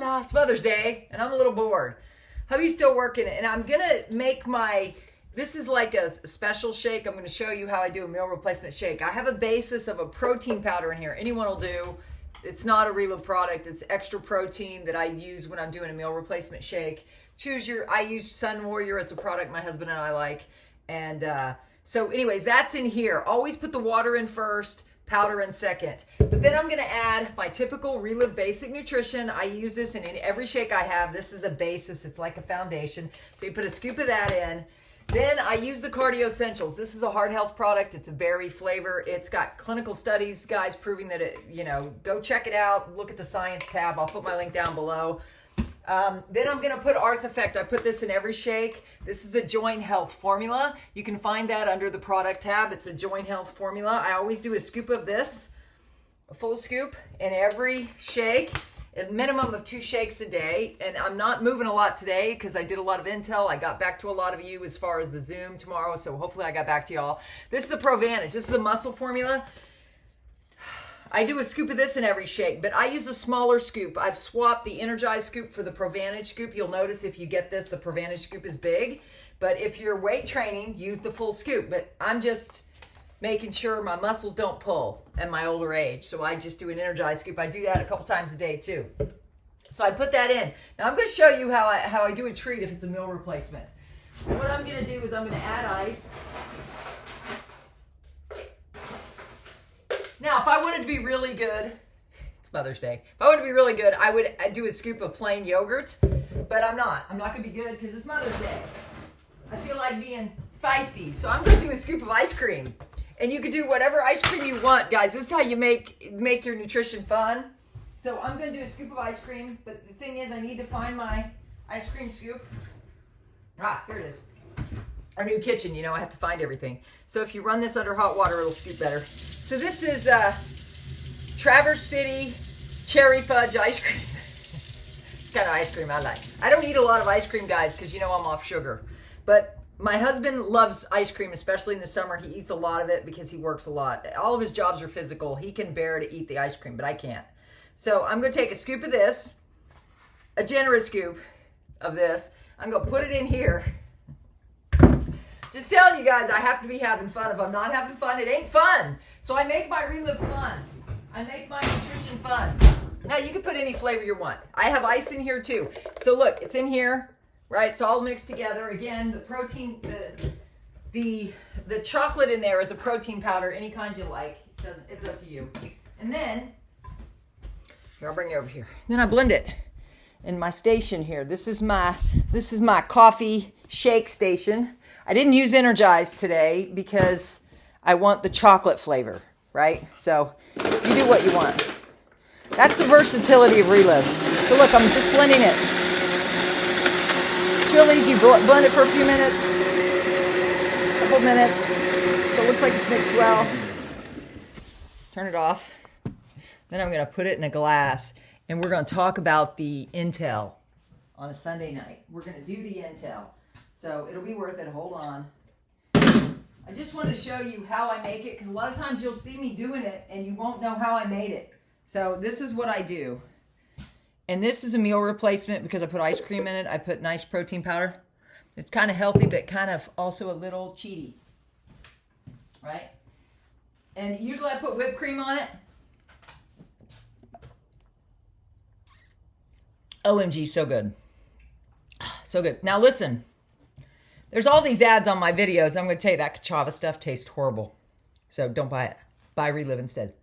la. It's Mother's Day, and I'm a little bored. Hubby's still working, and I'm going to make this is like a special shake. I'm going to show you how I do a meal replacement shake. I have a basis of a protein powder in here. Anyone will do. It's not a Relive product. It's extra protein that I use when I'm doing a meal replacement shake. I use Sun Warrior. It's a product my husband and I like. And so anyways, that's in here. Always put the water in first, powder in second. But then I'm going to add my typical Relive Basic Nutrition. I use this in every shake I have. This is a basis. It's like a foundation. So you put a scoop of that in. Then I use the Cardio Essentials. This is a heart health product. It's a berry flavor. It's got clinical studies, guys, proving that it, go check it out. Look at the science tab. I'll put my link down below. Then I'm going to put Arth Effect. I put this in every shake. This is the Joint Health formula. You can find that under the product tab. It's a Joint Health formula. I always do a scoop of this, a full scoop in every shake. A minimum of 2 shakes a day. And I'm not moving a lot today because I did a lot of intel. I got back to a lot of you as far as the Zoom tomorrow. So hopefully I got back to y'all. This is a Provantage. This is a muscle formula. I do a scoop of this in every shake, but I use a smaller scoop. I've swapped the Energize scoop for the Provantage scoop. You'll notice if you get this, the Provantage scoop is big. But if you're weight training, use the full scoop. But I'm just making sure my muscles don't pull at my older age. So I just do an Energize scoop. I do that a couple times a day too. So I put that in. Now I'm going to show you how I do a treat if it's a meal replacement. So what I'm going to do is I'm going to add ice. Now if I wanted to be really good, it's Mother's Day. If I wanted to be really good, I'd do a scoop of plain yogurt, but I'm not. I'm not going to be good because it's Mother's Day. I feel like being feisty. So I'm going to do a scoop of ice cream. And you can do whatever ice cream you want, guys. This is how you make your nutrition fun. So I'm going to do a scoop of ice cream. But the thing is, I need to find my ice cream scoop. Here it is. Our new kitchen, I have to find everything. So if you run this under hot water, it'll scoop better. So this is Traverse City Cherry Fudge ice cream. It's kind of ice cream I like. I don't eat a lot of ice cream, guys, because I'm off sugar. But my husband loves ice cream, especially in the summer. He eats a lot of it because he works a lot. All of his jobs are physical. He can bear to eat the ice cream, but I can't. So I'm going to take a scoop of this, a generous scoop of this. I'm going to put it in here. Just telling you guys, I have to be having fun. If I'm not having fun, it ain't fun. So I make my Relive fun. I make my nutrition fun. Now you can put any flavor you want. I have ice in here too. So look, it's in here. Right, it's all mixed together. Again, the protein, the chocolate in there is a protein powder, any kind you like. It's up to you. And then, here, I'll bring it over here. Then I blend it in my station here. This is my coffee shake station. I didn't use Energize today because I want the chocolate flavor, right? So you do what you want. That's the versatility of Relive. So look, I'm just blending it. Real easy, blend it for a few minutes, couple minutes, so it looks like it's mixed well. Turn it off. Then I'm going to put it in a glass, and we're going to talk about the intel on a Sunday night. We're going to do the intel, so it'll be worth it. Hold on. I just want to show you how I make it, because a lot of times you'll see me doing it, and you won't know how I made it. So this is what I do. And this is a meal replacement because I put ice cream in it. I put nice protein powder. It's kind of healthy, but kind of also a little cheaty, right? And usually I put whipped cream on it. OMG, so good. So good. Now listen, there's all these ads on my videos. I'm going to tell you that Kachava stuff tastes horrible. So don't buy it. Buy Relive instead.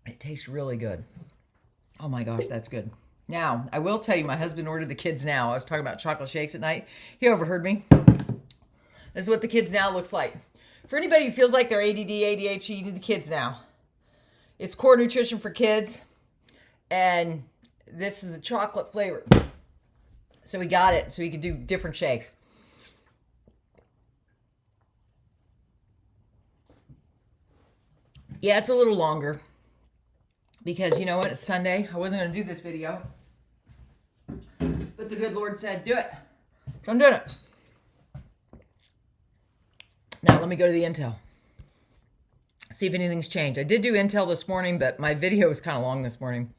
It tastes really good. Oh my gosh, that's good. Now, I will tell you, my husband ordered the Kids Now. I was talking about chocolate shakes at night. He overheard me. This is what the Kids Now looks like. For anybody who feels like they're ADD, ADHD, you need the Kids Now. It's core nutrition for kids. And this is a chocolate flavor. So we got it so we could do different shakes. Yeah, it's a little longer. Because you know what? It's Sunday. I wasn't going to do this video. But the good Lord said, do it. So I'm doing it. Now let me go to the intel. see if anything's changed. I did do Intel this morning, but my video was kind of long this morning.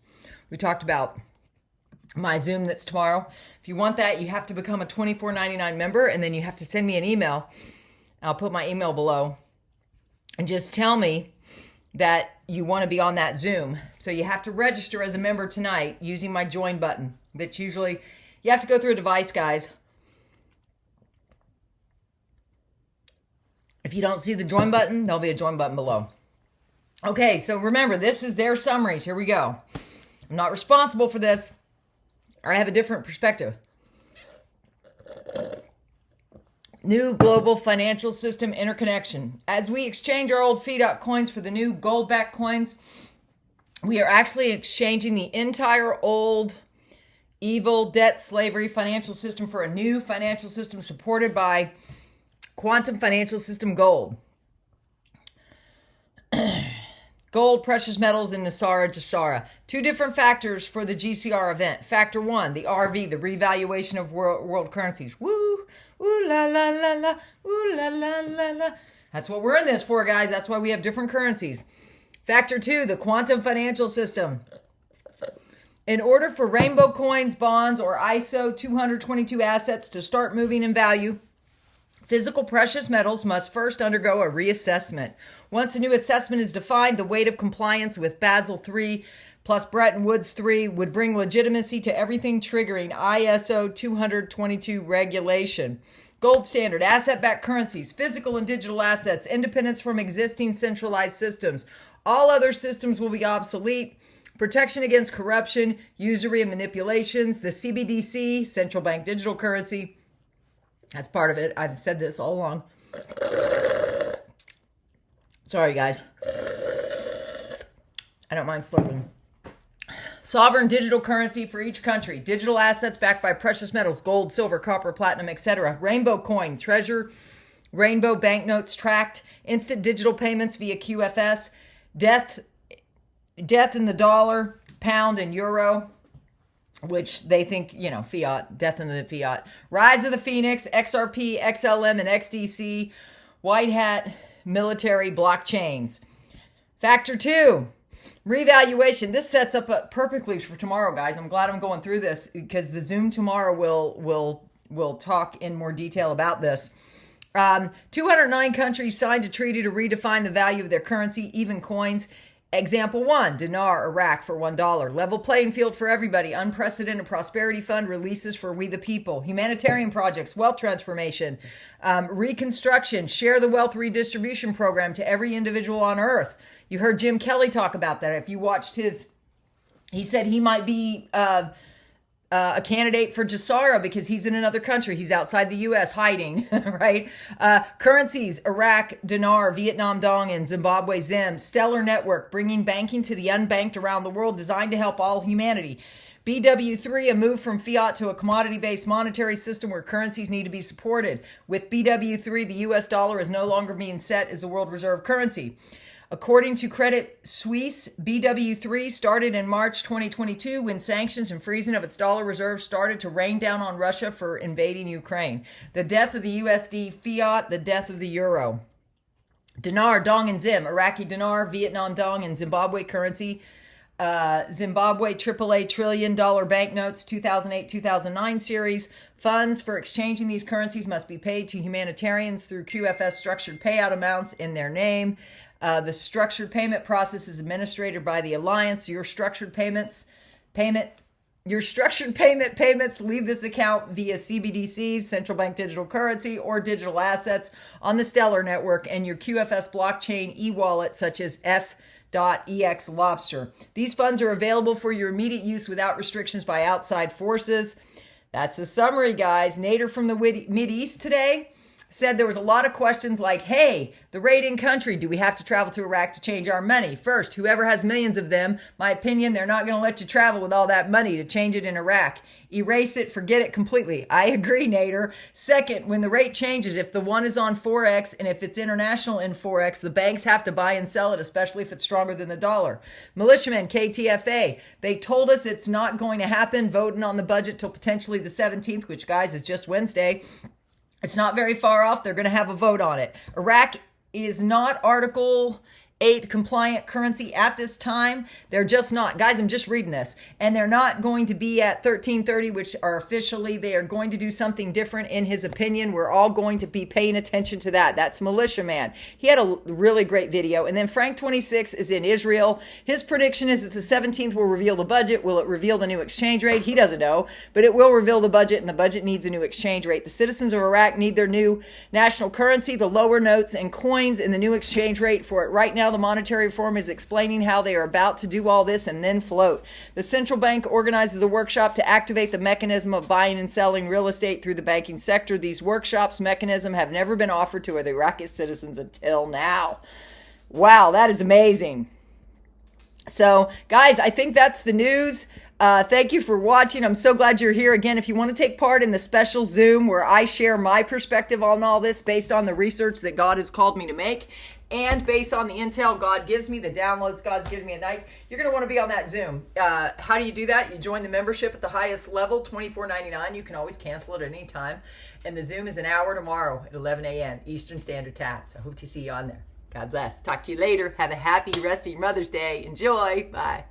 We talked about my Zoom that's tomorrow. If you want that, you have to become a $24.99 member, and then you have to send me an email. I'll put my email below. And just tell me that you want to be on that Zoom. So you have to register as a member tonight using my join button. That's usually, you have to go through a device, guys. If you don't see the join button, there'll be a join button below. Okay, so remember, this is their summaries. Here we go. I'm not responsible for this. I have a different perspective. New global financial system interconnection. As we exchange our old fiat coins for the new gold-backed coins, we are actually exchanging the entire old evil debt slavery financial system for a new financial system supported by quantum financial system gold. Gold, precious metals, and Nasara Jasara. Two different factors for the GCR event. Factor one, the RV, the revaluation of world currencies. Woo, ooh la la la la, ooh la la la la. That's what we're in this for, guys. That's why we have different currencies. Factor two, the quantum financial system. In order for rainbow coins, bonds, or ISO 222 assets to start moving in value, physical precious metals must first undergo a reassessment. Once a new assessment is defined, the weight of compliance with Basel III plus Bretton Woods III would bring legitimacy to everything triggering ISO 222 regulation. Gold standard, asset-backed currencies, physical and digital assets, independence from existing centralized systems. All other systems will be obsolete. Protection against corruption, usury, and manipulations. The CBDC, central bank digital currency, that's part of it. I've said this all along. Sorry, guys. I don't mind slurping. Sovereign digital currency for each country. Digital assets backed by precious metals, gold, silver, copper, platinum, etc. Rainbow coin, treasure, rainbow banknotes tracked. Instant digital payments via QFS. Death in the dollar, pound, and euro, which they think, fiat, death in the fiat. Rise of the Phoenix, XRP, XLM, and XDC, white hat, military blockchains. Factor two, revaluation. This sets up perfectly for tomorrow, guys. I'm glad I'm going through this because the Zoom tomorrow will talk in more detail about this. 209 countries signed a treaty to redefine the value of their currency, even coins. Example one, Dinar, Iraq for $1. Level playing field for everybody. Unprecedented prosperity fund releases for we the people. Humanitarian projects, wealth transformation, reconstruction, share the wealth redistribution program to every individual on earth. You heard Jim Kelly talk about that. If you watched he said he might be a candidate for Jasara because he's in another country. He's outside the U.S. hiding, right? Currencies, Iraq, Dinar, Vietnam Dong, and Zimbabwe Zim. Stellar network, bringing banking to the unbanked around the world, designed to help all humanity. BW3, a move from fiat to a commodity-based monetary system where currencies need to be supported. With BW3, the U.S. dollar is no longer being set as a world reserve currency. According to Credit Suisse, BW3 started in March 2022 when sanctions and freezing of its dollar reserves started to rain down on Russia for invading Ukraine. The death of the USD fiat, the death of the euro. Dinar, Dong, and Zim, Iraqi dinar, Vietnam Dong, and Zimbabwe currency. Zimbabwe AAA $1 trillion banknotes, 2008-2009 series. Funds for exchanging these currencies must be paid to humanitarians through QFS structured payout amounts in their name. The structured payment process is administered by the Alliance. Your structured payments leave this account via CBDCs, central bank digital currency, or digital assets on the Stellar network and your QFS blockchain e-wallet such as F.ex Lobster. These funds are available for your immediate use without restrictions by outside forces. That's the summary, guys. Nader from the Mideast today said there was a lot of questions like, hey, the raid-in country, do we have to travel to Iraq to change our money? First, whoever has millions of them, my opinion, they're not going to let you travel with all that money to change it in Iraq. Erase it, forget it completely. I agree, Nader. Second, when the rate changes, if the one is on Forex and if it's international in Forex, the banks have to buy and sell it, especially if it's stronger than the dollar. Militiamen, KTFA, they told us it's not going to happen, voting on the budget till potentially the 17th, which, guys, is just Wednesday. It's not very far off. They're going to have a vote on it. Iraq is not Article compliant currency at this time. They're just not. Guys, I'm just reading this. And they're not going to be at 1330, which are officially, they are going to do something different in his opinion. We're all going to be paying attention to that. That's Militia Man. He had a really great video. And then Frank 26 is in Israel. His prediction is that the 17th will reveal the budget. Will it reveal the new exchange rate? He doesn't know, but it will reveal the budget, and the budget needs a new exchange rate. The citizens of Iraq need their new national currency, the lower notes and coins, and the new exchange rate for it. Right now, the monetary reform is explaining how they are about to do all this and then float. The central bank organizes a workshop to activate the mechanism of buying and selling real estate through the banking sector. These workshops mechanism have never been offered to the Iraqi citizens until now. Wow, that is amazing. So, guys, I think that's the news. Thank you for watching. I'm so glad you're here. Again, if you want to take part in the special Zoom where I share my perspective on all this based on the research that God has called me to make, and based on the intel God gives me, the downloads God's given me at night, you're going to want to be on that Zoom. How do you do that? You join the membership at the highest level, $24.99. You can always cancel it at any time. And the Zoom is an hour tomorrow at 11 a.m. Eastern Standard Time. So I hope to see you on there. God bless. Talk to you later. Have a happy rest of your Mother's Day. Enjoy. Bye.